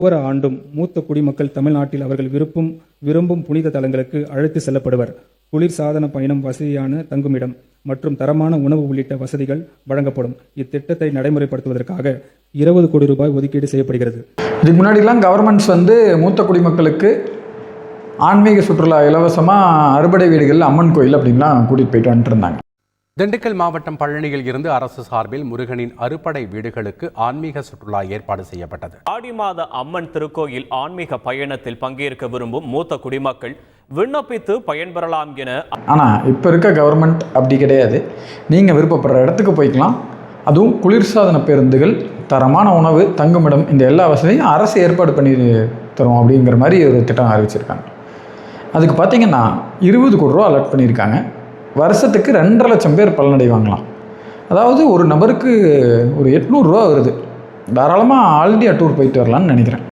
ஒவ்வொரு ஆண்டும் மூத்த குடிமக்கள் தமிழ்நாட்டில் அவர்கள் விரும்பும் புனித தலங்களுக்கு அழைத்து செல்லப்படுவர். குளிர்சாதன பயணம், வசதியான தங்குமிடம் மற்றும் தரமான உணவு உள்ளிட்ட வசதிகள் வழங்கப்படும். இத்திட்டத்தை நடைமுறைப்படுத்துவதற்காக 20 கோடி ரூபாய் ஒதுக்கீடு செய்யப்படுகிறது. இதுக்கு முன்னாடிலாம் கவர்மெண்ட்ஸ் மூத்த குடிமக்களுக்கு ஆன்மீக சுற்றுலா இலவசமாக அறுபடை வீடுகள், அம்மன் கோயில் அப்படின்லாம் கூட்டிகிட்டு போயிட்டு வந்துட்டு இருந்தாங்க. திண்டுக்கல் மாவட்டம் பழனியில் இருந்து அரசு சார்பில் முருகனின் அறுபடை வீடுகளுக்கு ஆன்மீக சுற்றுலா ஏற்பாடு செய்யப்பட்டது. ஆடி மாத அம்மன் திருக்கோயில் ஆன்மீக பயணத்தில் பங்கேற்க விரும்பும் மூத்த குடிமக்கள் விண்ணப்பித்து பயன்பெறலாம் என. ஆனால் இப்போ இருக்க கவர்மெண்ட் அப்படி கிடையாது. நீங்கள் விருப்பப்படுற இடத்துக்கு போய்க்கலாம். அதுவும் குளிர்சாதன பேருந்துகள், தரமான உணவு, தங்குமிடம், இந்த எல்லா வசதியும் அரசு ஏற்பாடு பண்ணி தரும் அப்படிங்கிற மாதிரி ஒரு திட்டம் அறிவிச்சிருக்காங்க. அதுக்கு பார்த்தீங்கன்னா 20 கோடி ரூபா அலாட் பண்ணியிருக்காங்க. வருஷத்துக்கு 2.5 லட்சம் பேர் பலனடைவாங்களாம். அதாவது ஒரு நபருக்கு ஒரு 800 ரூபா வருது. தாராளமாக ஆல் இண்டியா டூர் போயிட்டு வரலான்னு நினைக்கிறேன்.